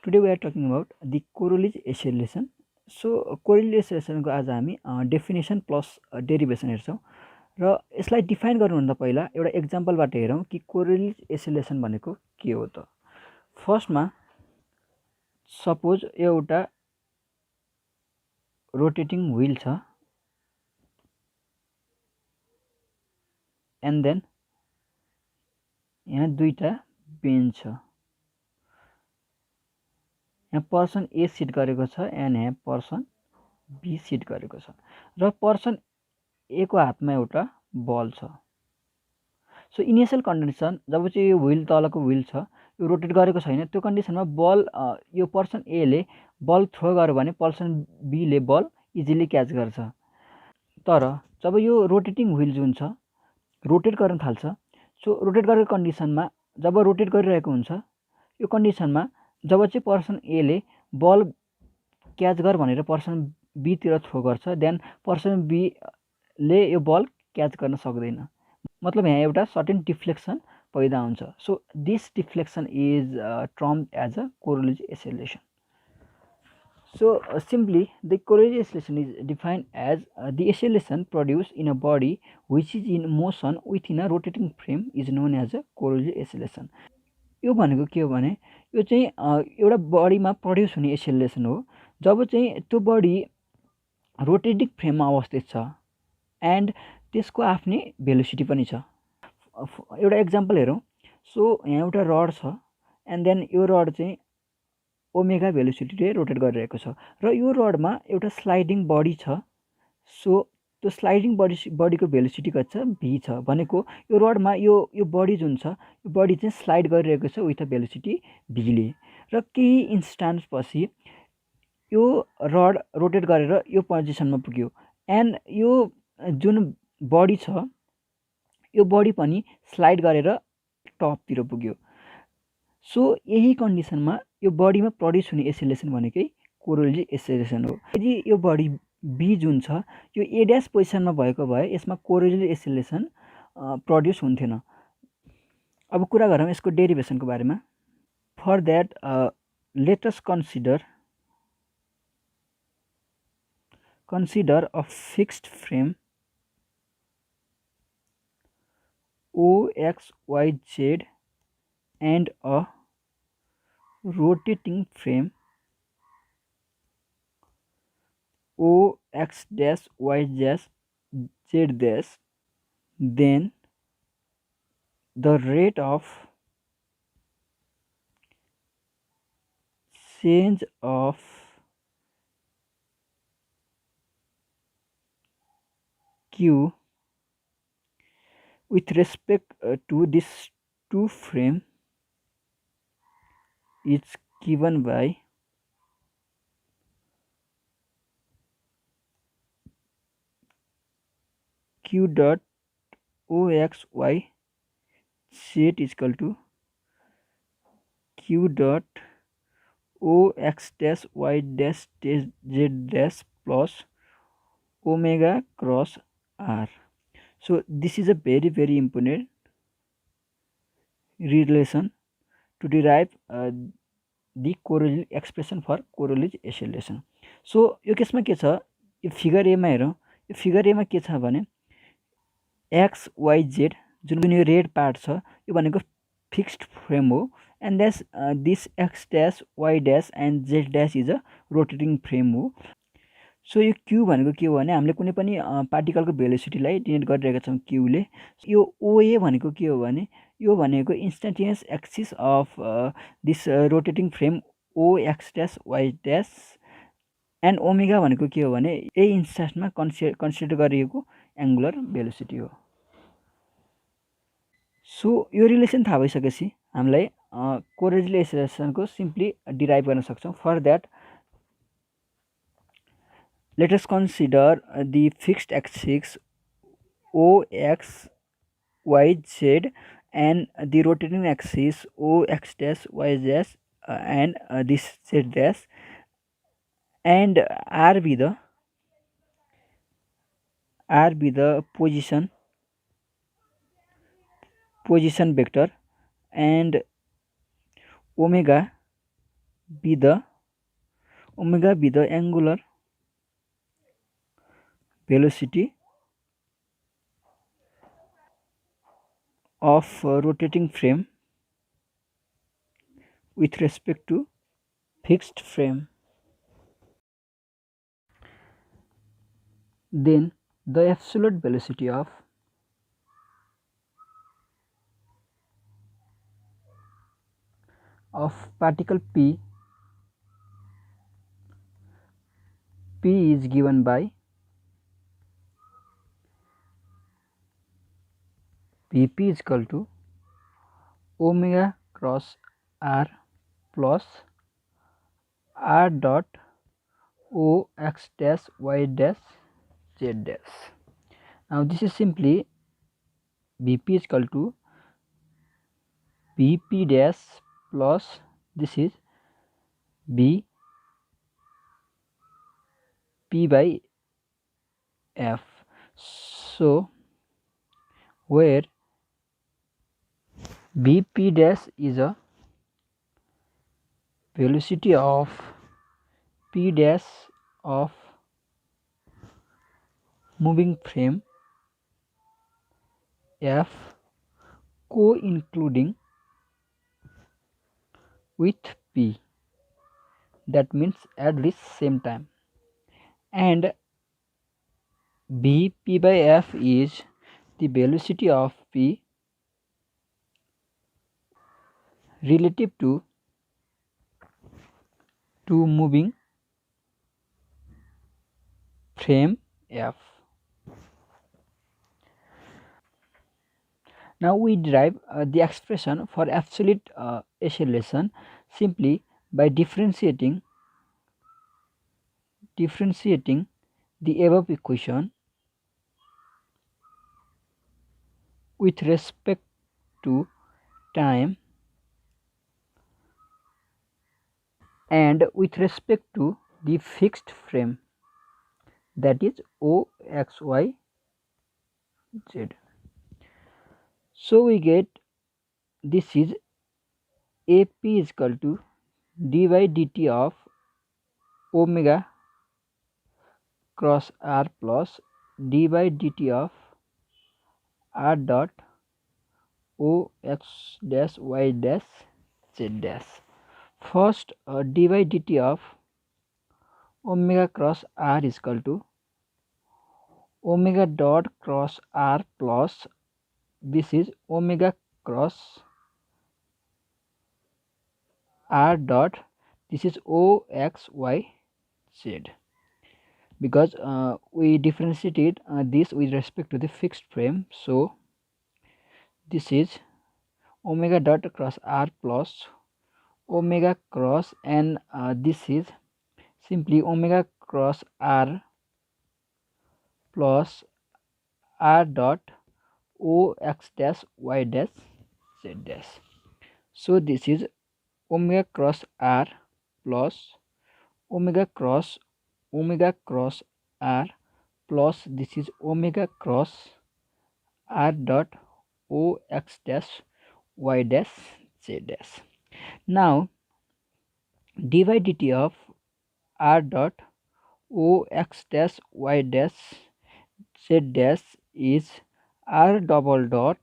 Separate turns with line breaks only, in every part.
Today we are talking about the Coriolis acceleration. So Coriolis acceleration को आज हामी definition plus derivation हेर्छौँ र यसलाई डिफाइन गर्नुभन्दा पहिला एउटा एक्जाम्पलबाट हेरौँ कि कोरियलिस एसिलेसन भनेको के हो त। फर्स्टमा सपोज एउटा रोटेटिङ व्हील छ एन्ड देन यहाँ दुईटा बेन्च छ, यहाँ पर्सन ए सिट गरेको छ एन्ड यहाँ पर्सन बी सिट गरेको छ र पर्सन ए को हातमा एउटा बल छ। सो इनिसियल कन्डिसन जब चाहिँ यो व्हील तलको व्हील छ यो रोटेट गरेको छैन त्यो कन्डिसनमा बल यो पर्सन ए ले बल थ्रो गर्यो भने पर्सन बी ले बल इजिली क्याच गर्छ। तर जब यो रोटेटिङ व्हील जुन छ रोटेट गर्न थाल्छ, सो रोटेट गरेको कन्डिसनमा जब रोटेट गरिरहेको हुन्छ यो कन्डिसनमा जब चाहिँ पर्सन ए ले बल क्याच गर भनेर पर्सन बी तिर थ्रो गर्छ देन पर्सन बी ले यो बल क्याच गर्न सक्दैन, मतलब यहाँ एउटा सर्टेन डिफ्लेक्सन पैदा हुन्छ। So this deflection is termed as a Coriolis acceleration. So simply the Coriolis acceleration is defined as the acceleration produced in a body which is in motion within a rotating frame is known as a Coriolis acceleration. यो भनेको के हो भने यो चाहिँ एउटा बडीमा produce हुने एक्सेलरेसन हो जब चाहिँ त्यो बडी रोटेटिङ फ्रेममा अवस्थित छ एन्ड त्यसको आफ्नै भेलोसिटी पनि छ। एउटा एक्जाम्पल हेरौँ। सो यहाँ एउटा रड छ एन्ड देन यो रड चाहिँ ओमेगा भेलोसिटीले रोटेट गरिरहेको छ र यो रडमा एउटा स्लाइडिङ बडी छ। सो त्यो स्लाइडिङ बडीको भेलोसिटी कति छ भी छ भनेको यो रडमा यो बडी जुन छ यो बडी चाहिँ स्लाइड गरिरहेको छ विथ अ भेलोसिटी भीले र केही इन्स्टान्स पछि यो रड रोटेट गरेर यो पोजिसनमा पुग्यो एन्ड यो जुन बडी छ यो बडी पनि स्लाइड गरेर टपतिर पुग्यो। सो यही कन्डिसनमा यो बडीमा प्रड्युस हुने एक्सेलरेसन भनेकै कोरियोलिस एक्सेलरेसन हो। यदि यो बडी बी जुन छ यो ए ड्यास पोजिसनमा भएको भए यसमा कोरियोलिस एक्सेलरेसन प्रड्युस हुन्थेन। अब कुरा गरौँ यसको डेरिभेसनको बारेमा। For that let us consider a fixed frame OXYZ and a rotating frame OX-YZ. Then the rate of change of Q with respect to these two frame is given by Q dot OXYZ is equal to Q dot OX dash Y dash Z dash plus omega cross R. So this is a very important relation to derive the Coriolis expression for Coriolis acceleration. So यो केसमा के छ यो figure A मा हेरौँ। यो figure A मा के छ भने एक्स वाई जेड जुन यो रेड पार्ट छ यो भनेको फिक्स्ड फ्रेम हो and this X dash Y dash and Z dash is a rotating frame हो। सो यो क्यू भनेको के हो भने हामीले कुनै पनि पार्टिकलको भेलोसिटीलाई डिनोट गरिरहेका छौँ क्यूले। यो ओए भनेको के हो भने यो भनेको instantaneous axis of this rotating frame O X dash Y dash and omega भनेको के हो भने यही इन्स्टान्समा कन्सिडर गरिएको एङ्गुलर भेलोसिटी हो। सो यो रिलेसन थाहा भइसकेपछि हामीलाई कोरियोलिस एक्सेलरेसनको सिम्पली डिराइभ गर्न सक्छौँ। For that let us consider the fixed axis OXYZ and the rotating axis OX-YZ and this Z dash and R be the position vector and omega be the angular velocity of rotating frame with respect to fixed frame. Then the absolute velocity of particle P is given by Vp is equal to omega cross r plus r dot o x dash y dash z dash. Now this is simply Vp is equal to Vp dash plus this is B P by F. So where Vp dash is a velocity of P dash of moving frame, F co-including with P, that means at least same time, and P by F is the velocity of P relative to moving frame F. Now we derive the expression for absolute acceleration simply by differentiating the above equation with respect to time and with respect to the fixed frame, that is O, X, Y, Z. So we get this is AP is equal to dy dt of omega cross r plus dy dt of r dot o x dash y dash z dash. First dy dt of omega cross r is equal to omega dot cross r plus this is omega cross r dot this is o x y z, because we differentiated this with respect to the fixed frame. So this is omega dot cross r plus omega cross and this is simply omega cross r plus r dot o x dash y dash z dash. So this is omega cross r plus omega cross r plus this is omega cross r dot o x dash y dash z dash. Now dy dt of r dot o x dash y dash z dash is r double dot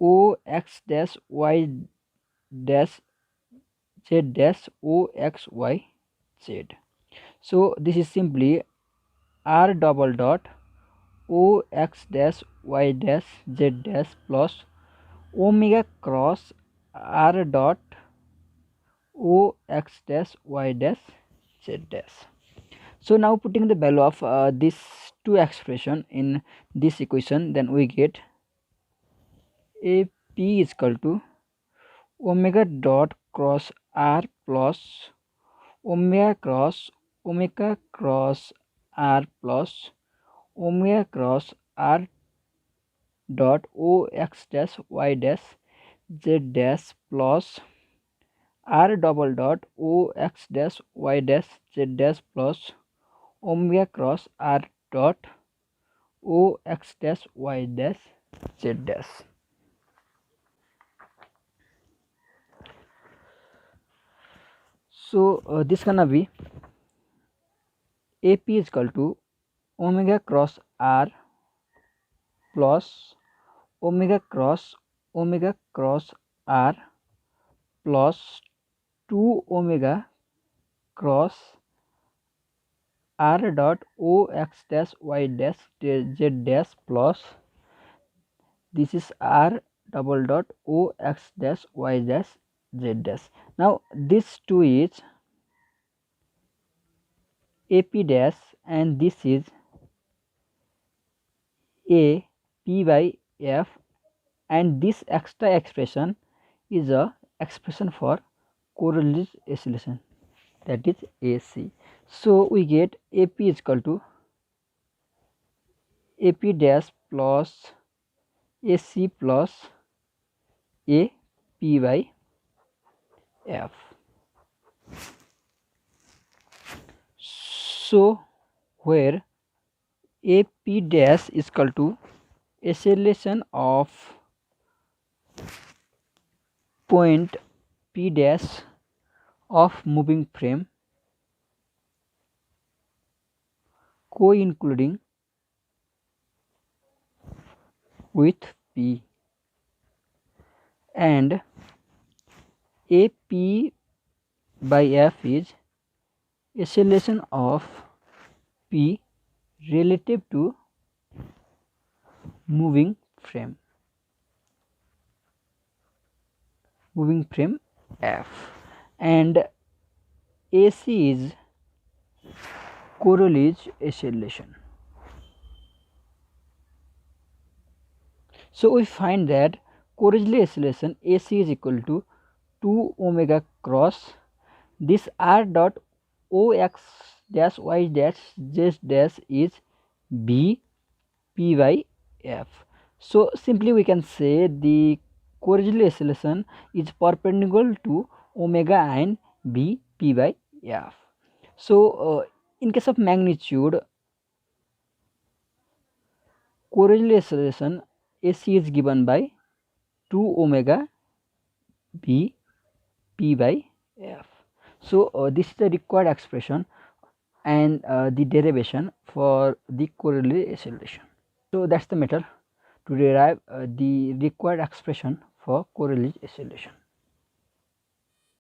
o x dash y dash z dash o x y z. So this is simply r double dot o x dash y dash z dash plus omega cross r dot o x dash y dash z dash. So now putting the value of these two expression in this equation, then we get AP is equal to omega dot cross r plus omega cross r plus omega cross r dot o x dash y dash z dash plus r double dot o x dash y dash z dash plus omega cross r dot o x dash y dash z dash. So this gonna be AP is equal to omega cross R plus omega cross R plus 2 omega cross R dot O x dash y dash z dash plus this is R double dot O x dash y dash z dash. Now this 2 is AP dash and this is A P by F, and this extra expression is a expression for Coriolis oscillation, that is AC. So we get AP is equal to AP dash plus AC plus A P by F. So where AP dash is equal to acceleration of point P dash of moving frame co-including with P, and AP by F is acceleration of P relative to moving frame F, and AC is Coriolis acceleration. So we find that Coriolis acceleration AC is equal to 2 omega cross this R dot O x dash y dash z dash is B P by F. So simply we can say the Coriolis acceleration is perpendicular to omega and B P by F. So in case of magnitude, Coriolis acceleration AC is given by 2 omega B P by F. So this is the required expression and the derivation for the Coriolis acceleration. So that's the method to derive the required expression for Coriolis acceleration.